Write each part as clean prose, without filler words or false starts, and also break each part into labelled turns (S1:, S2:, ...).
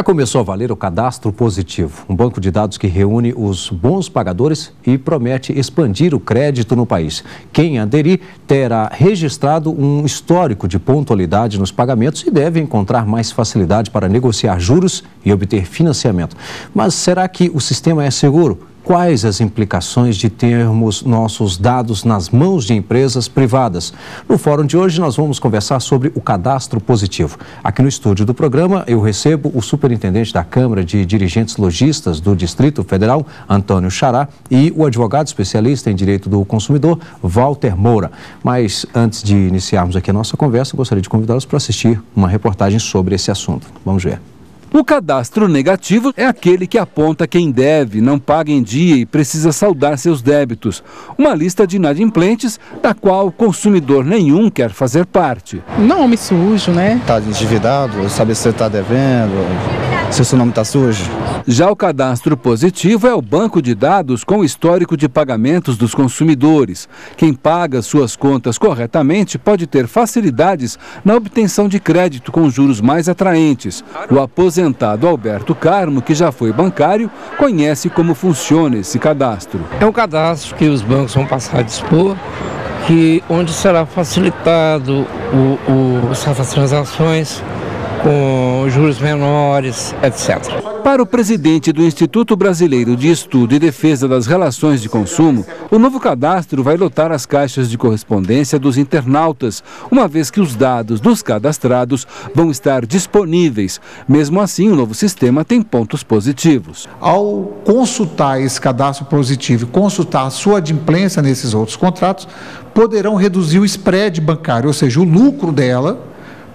S1: Já começou a valer o Cadastro Positivo, um banco de dados que reúne os bons pagadores e promete expandir o crédito no país. Quem aderir terá registrado um histórico de pontualidade nos pagamentos e deve encontrar mais facilidade para negociar juros e obter financiamento. Mas será que o sistema é seguro? Quais as implicações de termos nossos dados nas mãos de empresas privadas? No fórum de hoje nós vamos conversar sobre o Cadastro Positivo. Aqui no estúdio do programa eu recebo o superintendente da Câmara de Dirigentes Lojistas do Distrito Federal, Antônio Xará, e o advogado especialista em Direito do Consumidor, Walter Moura. Mas antes de iniciarmos aqui a nossa conversa, eu gostaria de convidá-los para assistir uma reportagem sobre esse assunto. Vamos ver.
S2: O cadastro negativo é aquele que aponta quem deve, não paga em dia e precisa saldar seus débitos. Uma lista de inadimplentes da qual consumidor nenhum quer fazer parte.
S3: Nome sujo, né?
S4: Está endividado, saber se você está devendo, se o seu nome está sujo.
S2: Já o cadastro positivo é o banco de dados com o histórico de pagamentos dos consumidores. Quem paga suas contas corretamente pode ter facilidades na obtenção de crédito com juros mais atraentes. O aposentado Alberto Carmo, que já foi bancário, conhece como funciona esse cadastro.
S5: É um cadastro que os bancos vão passar a dispor, onde será facilitado as transações com juros menores, etc.
S2: Para o presidente do Instituto Brasileiro de Estudo e Defesa das Relações de Consumo, o novo cadastro vai lotar as caixas de correspondência dos internautas, uma vez que os dados dos cadastrados vão estar disponíveis. Mesmo assim, o novo sistema tem pontos positivos.
S6: Ao consultar esse cadastro positivo e consultar a sua adimplência nesses outros contratos, poderão reduzir o spread bancário, ou seja, o lucro dela,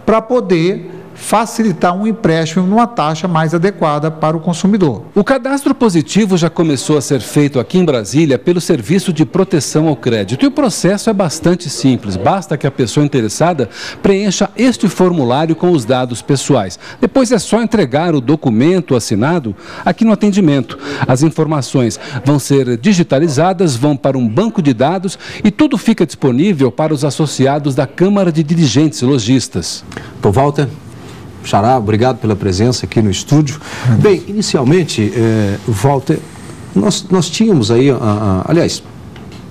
S6: para poder facilitar um empréstimo numa taxa mais adequada para o consumidor.
S2: O cadastro positivo já começou a ser feito aqui em Brasília pelo Serviço de Proteção ao Crédito e o processo é bastante simples. Basta que a pessoa interessada preencha este formulário com os dados pessoais. Depois é só entregar o documento assinado aqui no atendimento. As informações vão ser digitalizadas, vão para um banco de dados e tudo fica disponível para os associados da Câmara de Dirigentes Lojistas.
S1: Walter Xará, obrigado pela presença aqui no estúdio. Bem, inicialmente, Walter, nós tínhamos aí, aliás,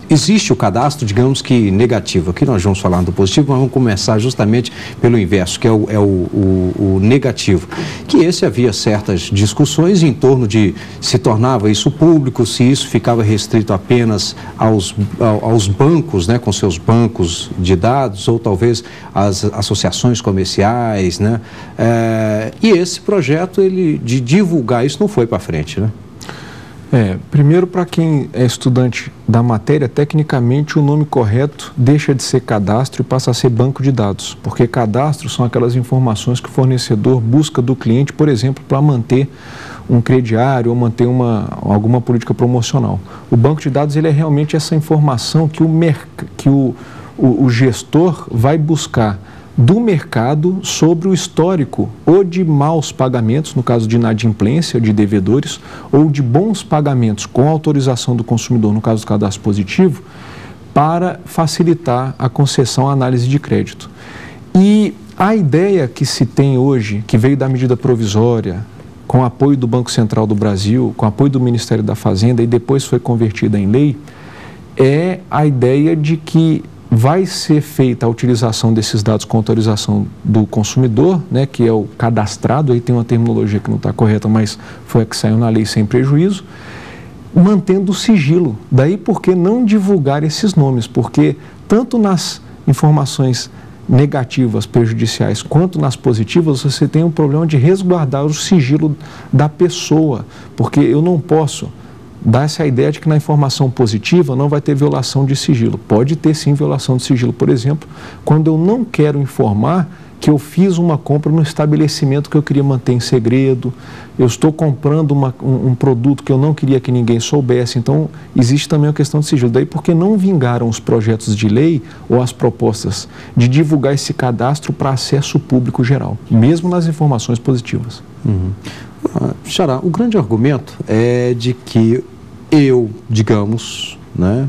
S1: existe o cadastro, digamos que negativo. Aqui nós vamos falar do positivo, mas vamos começar justamente pelo inverso, que é o negativo. Que esse havia certas discussões em torno de se tornava isso público, se isso ficava restrito apenas aos bancos, né, com seus bancos de dados, ou talvez as associações comerciais, né? E esse projeto de divulgar isso não foi para frente, né?
S7: Primeiro, para quem é estudante da matéria, tecnicamente o nome correto deixa de ser cadastro e passa a ser banco de dados, porque cadastro são aquelas informações que o fornecedor busca do cliente, por exemplo, para manter um crediário ou manter alguma política promocional. O banco de dados ele é realmente essa informação que o gestor vai buscar do mercado sobre o histórico ou de maus pagamentos, no caso de inadimplência de devedores, ou de bons pagamentos com autorização do consumidor, no caso do cadastro positivo, para facilitar a concessão à análise de crédito. E a ideia que se tem hoje, que veio da medida provisória, com apoio do Banco Central do Brasil, com apoio do Ministério da Fazenda e depois foi convertida em lei, é a ideia de que vai ser feita a utilização desses dados com autorização do consumidor, né, que é o cadastrado, aí tem uma terminologia que não está correta, mas foi a que saiu na lei sem prejuízo, mantendo o sigilo. Daí por que não divulgar esses nomes? Porque tanto nas informações negativas, prejudiciais, quanto nas positivas, você tem um problema de resguardar o sigilo da pessoa, porque eu não posso dá essa ideia de que na informação positiva não vai ter violação de sigilo. Pode ter sim violação de sigilo, por exemplo, quando eu não quero informar que eu fiz uma compra no estabelecimento que eu queria manter em segredo, eu estou comprando um produto que eu não queria que ninguém soubesse, então existe também a questão de sigilo. Daí porque não vingaram os projetos de lei ou as propostas de divulgar esse cadastro para acesso público geral, mesmo nas informações positivas.
S1: Xará, o grande argumento é de que eu, digamos, né,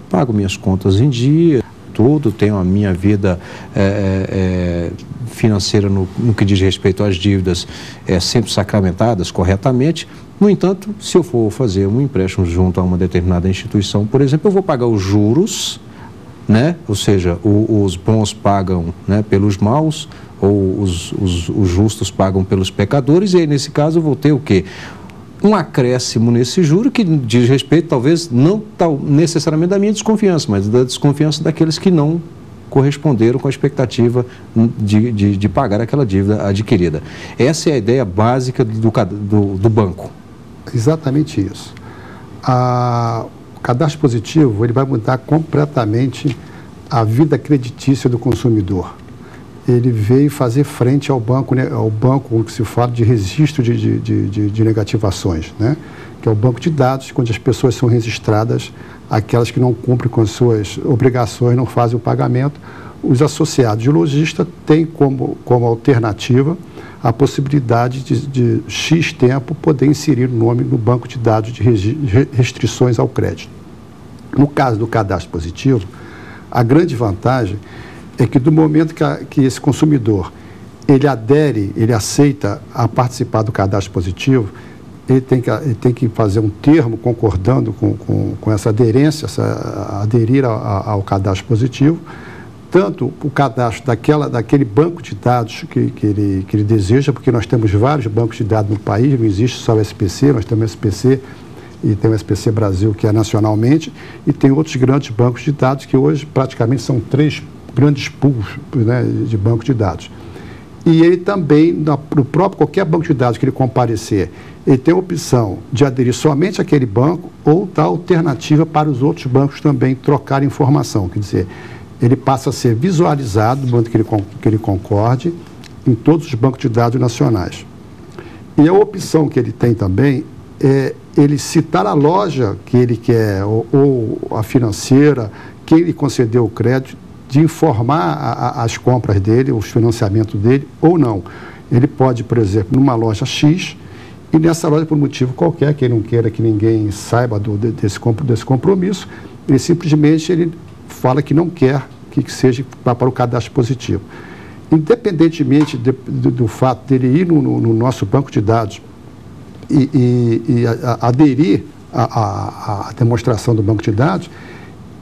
S1: pago minhas contas em dia, tudo, tenho a minha vida financeira no que diz respeito às dívidas sempre sacramentadas corretamente. No entanto, se eu for fazer um empréstimo junto a uma determinada instituição, por exemplo, eu vou pagar os juros, né? Ou seja, os bons pagam, né, pelos maus, ou os justos pagam pelos pecadores, e aí, nesse caso, eu vou ter o quê? Um acréscimo nesse juro que diz respeito, talvez, não necessariamente da minha desconfiança, mas da desconfiança daqueles que não corresponderam com a expectativa de pagar aquela dívida adquirida. Essa é a ideia básica do banco.
S3: Exatamente isso. O cadastro positivo, ele vai mudar completamente a vida creditícia do consumidor. Ele veio fazer frente ao banco, né, ao banco que se fala de registro de negativações, né, que é o banco de dados, onde as pessoas são registradas, aquelas que não cumprem com as suas obrigações, não fazem o pagamento. Os associados de lojista têm como alternativa a possibilidade de X tempo poder inserir o nome no banco de dados de restrições ao crédito. No caso do cadastro positivo, a grande vantagem é que do momento que esse consumidor ele aceita a participar do cadastro positivo, ele tem que fazer um termo concordando com essa aderência, aderir ao cadastro positivo, tanto o cadastro daquele banco de dados que ele deseja, porque nós temos vários bancos de dados no país, não existe só o SPC, nós temos o SPC e tem o SPC Brasil, que é nacionalmente, e tem outros grandes bancos de dados que hoje praticamente são 3 grandes pools, né, de banco de dados. E ele também, no próprio qualquer banco de dados que ele comparecer, ele tem a opção de aderir somente àquele banco ou dar alternativa para os outros bancos também trocar informação. Quer dizer, ele passa a ser visualizado, no momento que ele concorde, em todos os bancos de dados nacionais. E a opção que ele tem também é ele citar a loja que ele quer, ou a financeira, quem lhe concedeu o crédito, de informar as compras dele, os financiamentos dele, ou não. Ele pode, por exemplo, numa loja X, e nessa loja, por motivo qualquer, que ele não queira que ninguém saiba desse compromisso, ele simplesmente fala que não quer que seja para o cadastro positivo. Independentemente do fato dele ir no nosso banco de dados e aderir à demonstração do banco de dados,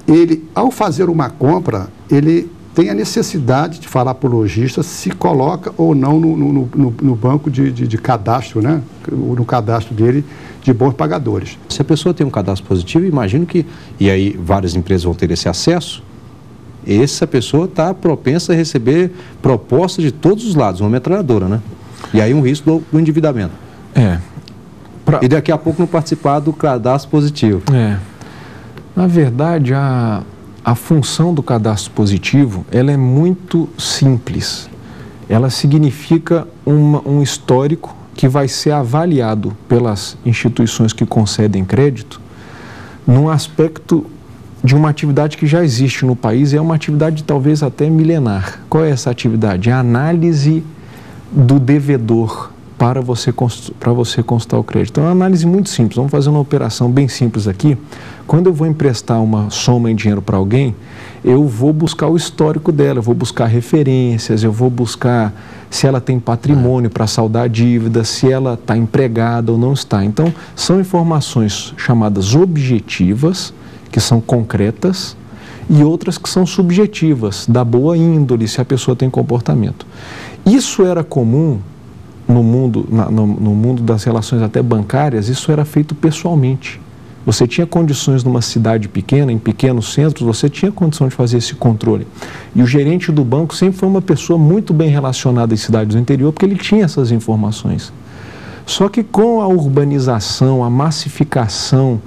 S3: ele, ao fazer uma compra, ele tem a necessidade de falar para o lojista se coloca ou não no banco de cadastro, né? No cadastro dele de bons pagadores.
S1: Se a pessoa tem um cadastro positivo, imagino que, e aí várias empresas vão ter esse acesso, essa pessoa está propensa a receber propostas de todos os lados, uma metralhadora, né? E aí um risco do endividamento. E daqui a pouco não participar do cadastro positivo.
S7: Na verdade, a função do cadastro positivo, ela é muito simples. Ela significa um histórico que vai ser avaliado pelas instituições que concedem crédito num aspecto de uma atividade que já existe no país, é uma atividade talvez até milenar. Qual é essa atividade? É a análise do devedor para você consultar o crédito. Então, é uma análise muito simples. Vamos fazer uma operação bem simples aqui. Quando eu vou emprestar uma soma em dinheiro para alguém, eu vou buscar o histórico dela, eu vou buscar referências, eu vou buscar se ela tem patrimônio para saldar a dívida, se ela está empregada ou não está. Então, são informações chamadas objetivas, que são concretas, e outras que são subjetivas, da boa índole, se a pessoa tem comportamento. Isso era comum no mundo das relações até bancárias, isso era feito pessoalmente. Você tinha condições numa cidade pequena, em pequenos centros, você tinha condição de fazer esse controle. E o gerente do banco sempre foi uma pessoa muito bem relacionada em cidades do interior, porque ele tinha essas informações. Só que com a urbanização, a massificação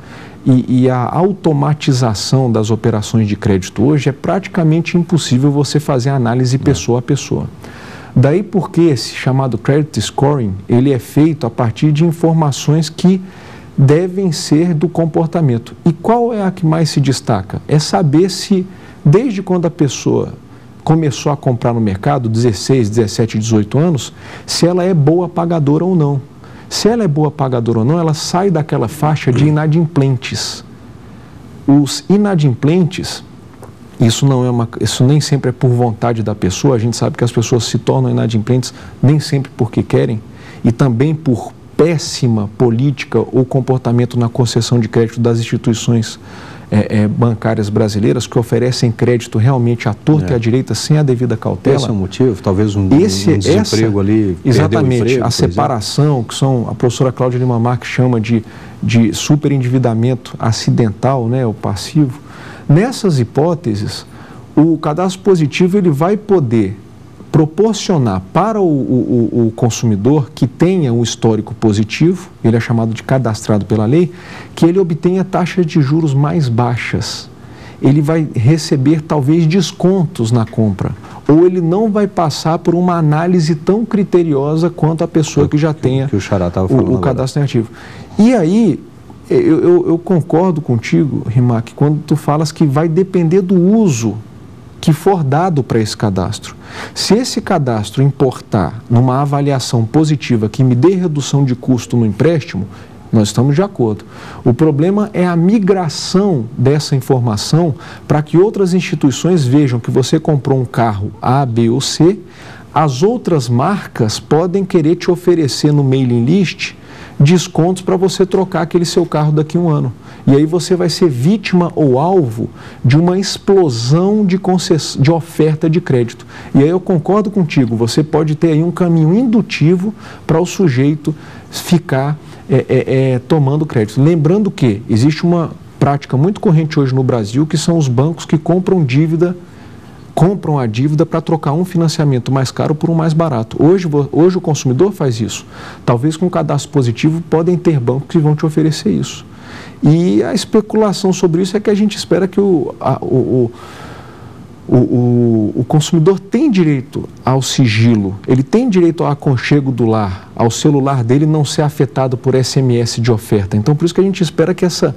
S7: e a automatização das operações de crédito hoje, é praticamente impossível você fazer análise pessoa a pessoa. Daí porque esse chamado credit scoring, ele é feito a partir de informações que devem ser do comportamento. E qual é a que mais se destaca? É saber se, desde quando a pessoa começou a comprar no mercado, 16, 17, 18 anos, se ela é boa pagadora ou não. Se ela é boa pagadora ou não, ela sai daquela faixa de inadimplentes. Os inadimplentes Isso nem sempre é por vontade da pessoa. A gente sabe que as pessoas se tornam inadimplentes nem sempre porque querem e também por péssima política ou comportamento na concessão de crédito das instituições bancárias brasileiras, que oferecem crédito realmente à torta e à direita sem a devida cautela.
S1: Esse é o motivo? Talvez um desemprego ali.
S7: Exatamente,
S1: emprego,
S7: a separação, que a professora Cláudia Lima Marques chama de superendividamento acidental, né, o passivo. Nessas hipóteses, o cadastro positivo ele vai poder proporcionar para o consumidor que tenha um histórico positivo, ele é chamado de cadastrado pela lei, que ele obtenha taxas de juros mais baixas. Ele vai receber talvez descontos na compra, ou ele não vai passar por uma análise tão criteriosa quanto a pessoa que já tenha
S1: que o Xará estava falando
S7: o cadastro negativo. E aí, eu concordo contigo, Rimac, quando tu falas que vai depender do uso que for dado para esse cadastro. Se esse cadastro importar numa avaliação positiva que me dê redução de custo no empréstimo, nós estamos de acordo. O problema é a migração dessa informação para que outras instituições vejam que você comprou um carro A, B ou C, as outras marcas podem querer te oferecer no mailing list descontos para você trocar aquele seu carro daqui a um ano. E aí você vai ser vítima ou alvo de uma explosão de oferta de crédito. E aí eu concordo contigo, você pode ter aí um caminho indutivo para o sujeito ficar tomando crédito. Lembrando que existe uma prática muito corrente hoje no Brasil, que são os bancos que compram a dívida para trocar um financiamento mais caro por um mais barato. Hoje o consumidor faz isso. Talvez com cadastro positivo podem ter bancos que vão te oferecer isso. E a especulação sobre isso é que a gente espera que o consumidor tem direito ao sigilo, ele tem direito ao aconchego do lar, ao celular dele não ser afetado por SMS de oferta. Então, por isso que a gente espera que essa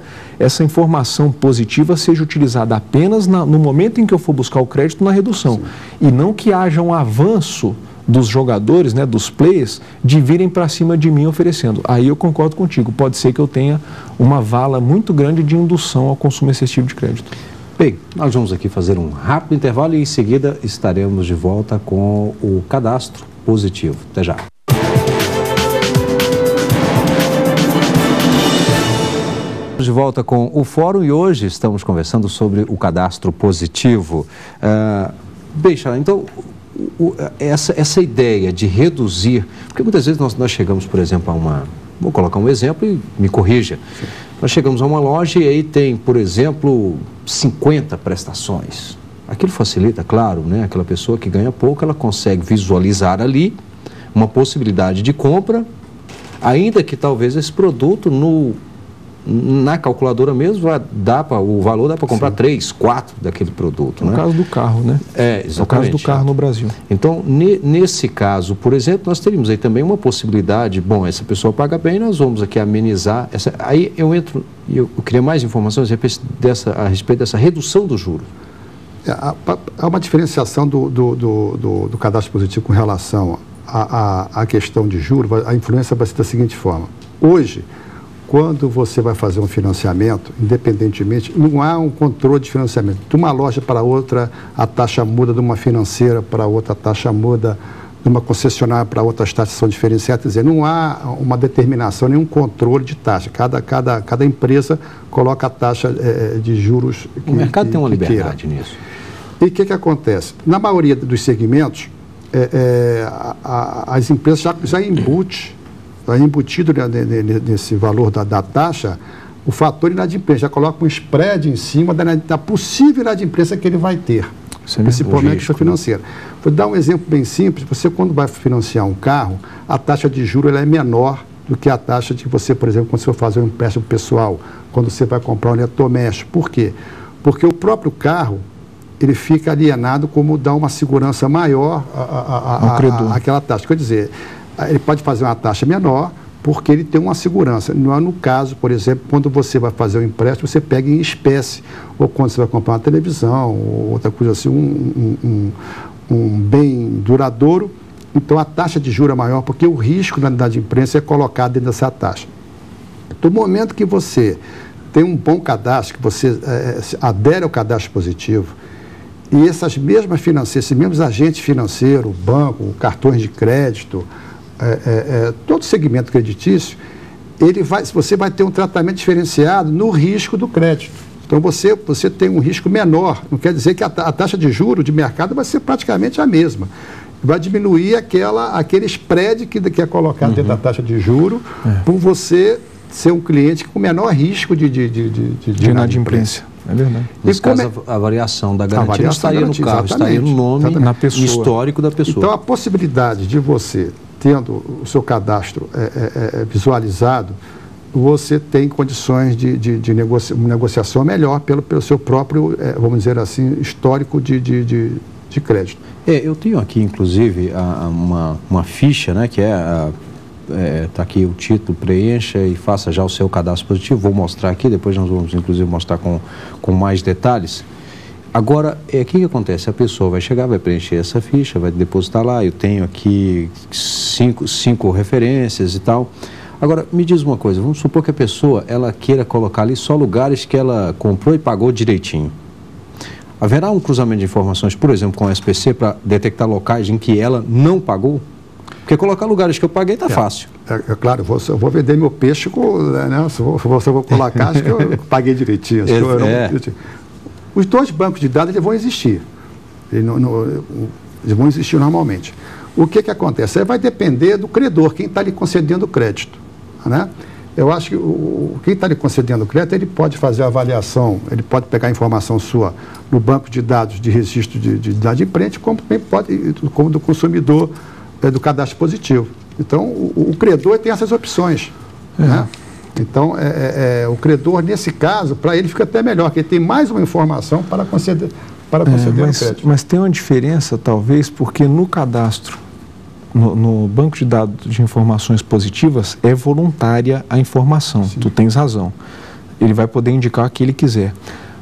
S7: informação positiva seja utilizada apenas no momento em que eu for buscar o crédito na redução. Sim. E não que haja um avanço dos jogadores, né, dos players, de virem para cima de mim oferecendo. Aí eu concordo contigo, pode ser que eu tenha uma vala muito grande de indução ao consumo excessivo de crédito.
S1: Bem, nós vamos aqui fazer um rápido intervalo e em seguida estaremos de volta com o cadastro positivo. Até já. De volta com o fórum e hoje estamos conversando sobre o cadastro positivo. Bem, Xará, então, essa ideia de reduzir, porque muitas vezes nós chegamos, por exemplo, vou colocar um exemplo e me corrija. Sim. Nós chegamos a uma loja e aí tem, por exemplo, 50 prestações. Aquilo facilita, claro, né? Aquela pessoa que ganha pouco, ela consegue visualizar ali uma possibilidade de compra, ainda que talvez esse produto na calculadora mesmo o valor dá para comprar 3, 4 daquele produto.
S7: No caso do carro, né?
S1: Exatamente.
S7: No caso do carro no Brasil.
S1: Então, nesse caso, por exemplo, nós teríamos aí também uma possibilidade, essa pessoa paga bem, nós vamos aqui amenizar. Aí eu queria mais informações a respeito dessa redução do juro.
S3: Há uma diferenciação do cadastro positivo com relação à questão de juros. A influência vai ser da seguinte forma. Hoje, quando você vai fazer um financiamento, independentemente, não há um controle de financiamento. De uma loja para outra, a taxa muda, de uma financeira para outra, a taxa muda, de uma concessionária para outra, as taxas são diferenciadas. Quer dizer, não há uma determinação, nenhum controle de taxa. Cada empresa coloca a taxa de juros que
S1: o mercado tem uma liberdade nisso.
S3: E o que acontece? Na maioria dos segmentos, as empresas já embutido nesse valor da taxa, o fator inadimplência, já coloca um spread em cima da possível inadimplência que ele vai ter, principalmente a financeira. Vou dar um exemplo bem simples. Você, quando vai financiar um carro, a taxa de juros ela é menor do que a taxa de você, por exemplo, quando você vai fazer um empréstimo pessoal, quando você vai comprar um eletrodoméstico. Por quê? Porque o próprio carro, ele fica alienado como dá uma segurança maior àquela taxa. Quer dizer, ele pode fazer uma taxa menor porque ele tem uma segurança. Não é no caso, por exemplo, quando você vai fazer um empréstimo, você pega em espécie, ou quando você vai comprar uma televisão, ou outra coisa assim, um bem duradouro. Então, a taxa de juros é maior porque o risco da inadimplência é colocado dentro dessa taxa. Do momento que você tem um bom cadastro, que você adere ao cadastro positivo, E essas mesmas financeiras, esses mesmos agentes financeiros, banco, cartões de crédito, todo segmento creditício, você vai ter um tratamento diferenciado no risco do crédito. Então, você tem um risco menor. Não quer dizer que a taxa de juros de mercado vai ser praticamente a mesma. Vai diminuir aquele spread que é colocado dentro da taxa de juros, por você ser um cliente com menor risco de
S7: inadimplência. É verdade.
S1: Nesse caso, a variação da garantia não estaria no carro, estaria no nome, na pessoa, histórico da pessoa.
S3: Então, a possibilidade de você, tendo o seu cadastro visualizado, você tem condições de negociação melhor pelo seu próprio, vamos dizer assim, histórico de crédito.
S1: Eu tenho aqui, inclusive, uma ficha, né, que está aqui o título, preencha e faça já o seu cadastro positivo. Vou mostrar aqui, depois nós vamos, inclusive, mostrar com mais detalhes. Agora, o que acontece? A pessoa vai chegar, vai preencher essa ficha, vai depositar lá, eu tenho aqui cinco referências e tal. Agora, me diz uma coisa, vamos supor que a pessoa, ela queira colocar ali só lugares que ela comprou e pagou direitinho. Haverá um cruzamento de informações, por exemplo, com o SPC, para detectar locais em que ela não pagou? Porque colocar lugares que eu paguei está fácil.
S3: Claro, eu vou vender meu peixe, né, se eu vou colocar, acho que eu paguei direitinho. Os dois bancos de dados eles vão existir. Eles vão existir normalmente. O que acontece? Aí vai depender do credor, quem está lhe concedendo o crédito. Né? Eu acho que quem está lhe concedendo o crédito, ele pode fazer a avaliação, ele pode pegar a informação sua no banco de dados de registro de inadimplente, como também pode, como do consumidor do cadastro positivo. Então, o credor tem essas opções. Né? Então, o credor, nesse caso, para ele fica até melhor, porque ele tem mais uma informação para conceder o crédito.
S7: Mas tem uma diferença, talvez, porque no cadastro, no banco de dados de informações positivas, é voluntária a informação. Sim. Tu tens razão. Ele vai poder indicar o que ele quiser.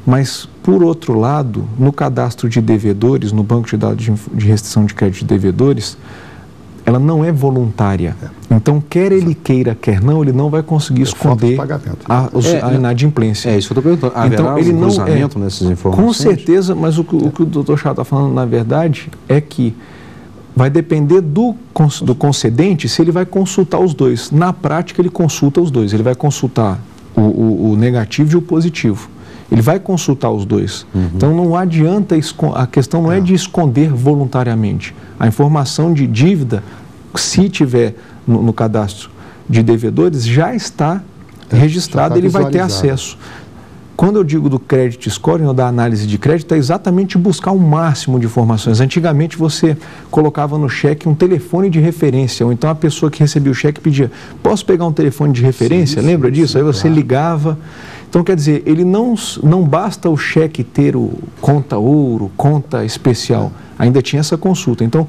S7: Mas, por outro lado, no cadastro de devedores, no banco de dados de restrição de crédito de devedores, ela não é voluntária. Então, quer ele queira, quer não, ele não vai conseguir esconder a inadimplência.
S1: É isso que eu estou perguntando. Haverá um cruzamento nessas informações?
S7: Com certeza, mas o que o doutor Chá está falando, na verdade, é que vai depender do concedente se ele vai consultar os dois. Na prática, ele consulta os dois. Ele vai consultar o negativo e o positivo. Ele vai consultar os dois. Então, não adianta, a questão não é de esconder voluntariamente. A informação de dívida, se tiver no cadastro de devedores, já está registrada, ele vai ter acesso. Quando eu digo do credit scoring ou da análise de crédito, é exatamente buscar o máximo de informações. Antigamente você colocava no cheque um telefone de referência, ou então a pessoa que recebia o cheque pedia, posso pegar um telefone de referência? Sim, lembra disso? Aí você ligava. Então, quer dizer, ele não basta o cheque ter o conta ouro, conta especial, ainda tinha essa consulta. Então,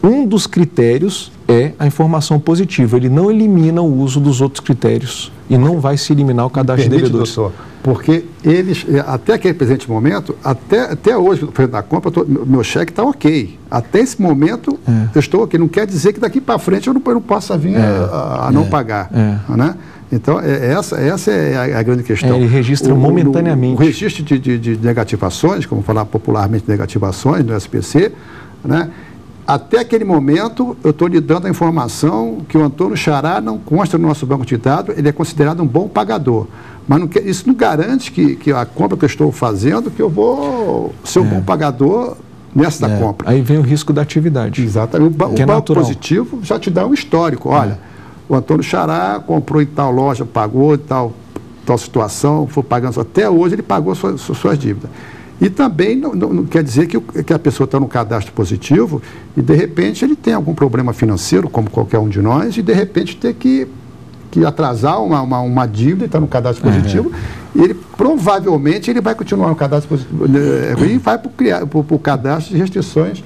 S7: um dos critérios é a informação positiva, ele não elimina o uso dos outros critérios e não vai se eliminar o cadastro de devedores.
S3: Doutor, porque eles, até aquele presente momento, até hoje, no frente da compra, meu cheque está ok. Até esse momento, eu estou ok. Não quer dizer que daqui para frente eu não possa vir a não pagar. Né? Então, essa é a grande questão.
S7: Ele registra momentaneamente.
S3: O registro de negativações, como falar popularmente negativações do SPC, né? Até aquele momento, eu estou lhe dando a informação que o Antônio Xará não consta no nosso banco de dados, ele é considerado um bom pagador. Mas isso não garante que a compra que eu estou fazendo, que eu vou ser um bom pagador nessa compra.
S7: Aí vem o risco da atividade.
S3: Exatamente. O banco positivo já te dá um histórico. Olha, o Antônio Xará comprou em tal loja, pagou em tal situação, foi pagando. Até hoje ele pagou suas dívidas. E também não quer dizer que a pessoa está no cadastro positivo e, de repente, ele tem algum problema financeiro, como qualquer um de nós, e, de repente, ter que atrasar uma dívida e está no cadastro positivo, e ele provavelmente ele vai continuar no cadastro positivo e vai para o cadastro de restrições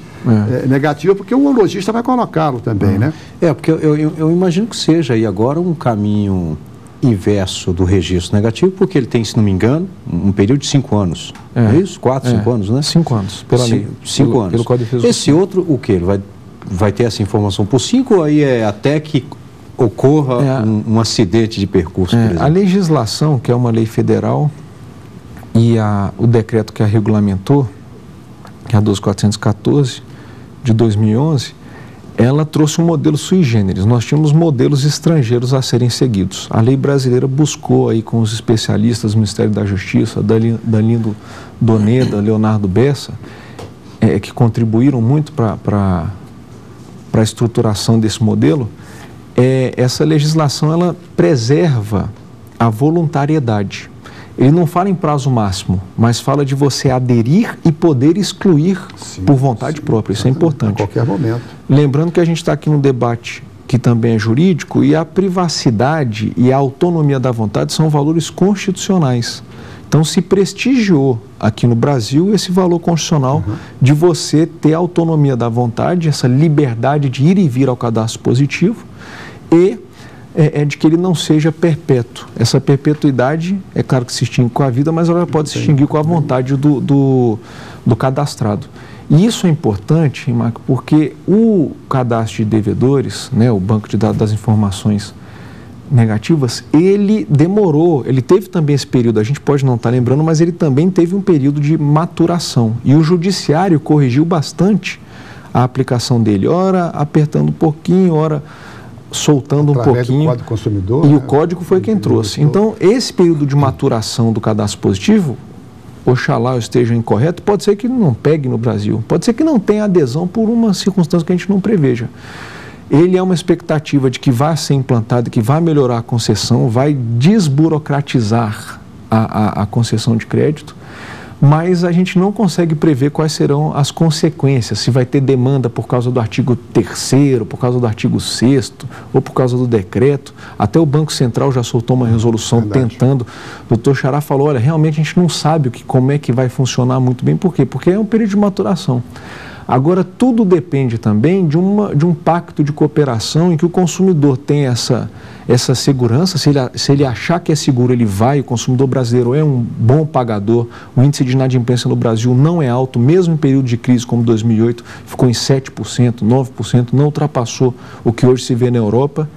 S3: negativas, porque o lojista vai colocá-lo também, né?
S1: Porque eu imagino que seja aí agora um caminho inverso do registro negativo, porque ele tem, se não me engano, um período de 5 anos. É isso? 4, 5 anos, né?
S7: 5 anos, pela lei.
S1: 5 anos. Pelo Código de Defesa
S7: Social.
S1: Esse outro, o quê? Ele vai ter essa informação por 5 ou aí é até que ocorra um acidente de percurso, por exemplo?
S7: A legislação, que é uma lei federal, e o decreto que a regulamentou, que é a 12.414 de 2011, ela trouxe um modelo sui generis. Nós tínhamos modelos estrangeiros a serem seguidos. A lei brasileira buscou aí com os especialistas do Ministério da Justiça, Dalindo Doneda, Leonardo Bessa, que contribuíram muito para a estruturação desse modelo. Essa legislação ela preserva a voluntariedade. Ele não fala em prazo máximo, mas fala de você aderir e poder excluir por vontade própria. Isso é importante.
S3: A qualquer momento.
S7: Lembrando que a gente está aqui num debate que também é jurídico e a privacidade e a autonomia da vontade são valores constitucionais. Então, se prestigiou aqui no Brasil esse valor constitucional de você ter a autonomia da vontade, essa liberdade de ir e vir ao cadastro positivo e de que ele não seja perpétuo. Essa perpetuidade, é claro que se extingue com a vida, mas ela pode se extinguir com a vontade do cadastrado. E isso é importante, Marco, porque o cadastro de devedores, né, o banco de dados das informações negativas, ele demorou, ele teve também esse período, a gente pode não estar lembrando, mas ele também teve um período de maturação. E o judiciário corrigiu bastante a aplicação dele, ora apertando um pouquinho, ora soltando
S3: através
S7: um pouquinho.
S3: Do Código Consumidor,
S7: e o código foi quem trouxe. Então, esse período de maturação do cadastro positivo, oxalá eu esteja incorreto, pode ser que não pegue no Brasil, pode ser que não tenha adesão por uma circunstância que a gente não preveja. Ele é uma expectativa de que vai ser implantado, que vai melhorar a concessão, vai desburocratizar a concessão de crédito, mas a gente não consegue prever quais serão as consequências, se vai ter demanda por causa do artigo 3º, por causa do artigo 6º, ou por causa do decreto. Até o Banco Central já soltou uma resolução tentando. O doutor Xará falou, olha, realmente a gente não sabe como é que vai funcionar muito bem. Por quê? Porque é um período de maturação. Agora, tudo depende também de um pacto de cooperação em que o consumidor tem essa segurança. Se ele achar que é seguro, ele vai. O consumidor brasileiro é um bom pagador. O índice de inadimplência no Brasil não é alto, mesmo em período de crise como 2008, ficou em 7%, 9%, não ultrapassou o que hoje se vê na Europa.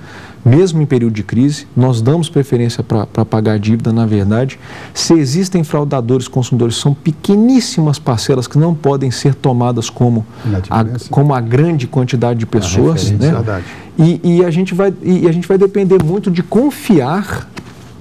S7: Mesmo em período de crise, nós damos preferência para pagar a dívida, na verdade. Se existem fraudadores, consumidores, são pequeníssimas parcelas que não podem ser tomadas como a grande quantidade de pessoas. Né? E a gente vai depender muito de confiar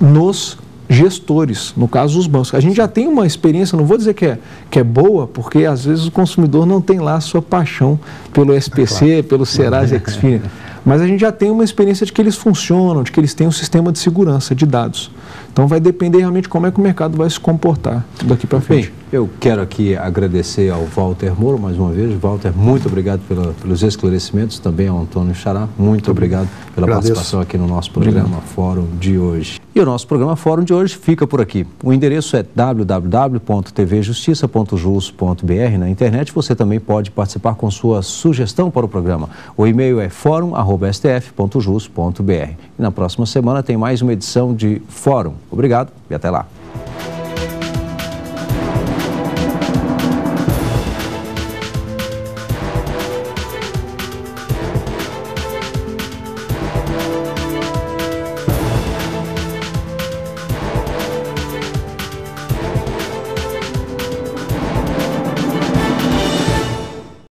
S7: nos gestores, no caso os bancos. A gente já tem uma experiência, não vou dizer que é boa, porque às vezes o consumidor não tem lá a sua paixão pelo SPC, pelo Serasa Experian. Mas a gente já tem uma experiência de que eles funcionam, de que eles têm um sistema de segurança de dados. Então vai depender realmente como é que o mercado vai se comportar daqui para frente.
S1: Bem, eu quero aqui agradecer ao Walter Moro mais uma vez. Walter, muito obrigado pelos esclarecimentos, também ao Antônio Xará, muito obrigado pela participação aqui no nosso programa Fórum de hoje. E o nosso programa Fórum de hoje fica por aqui. O endereço é www.tvjustiça.jus.br. Na internet você também pode participar com sua sugestão para o programa. O e-mail é forum@stf.jus.br. E na próxima semana tem mais uma edição de Fórum. Obrigado e até lá.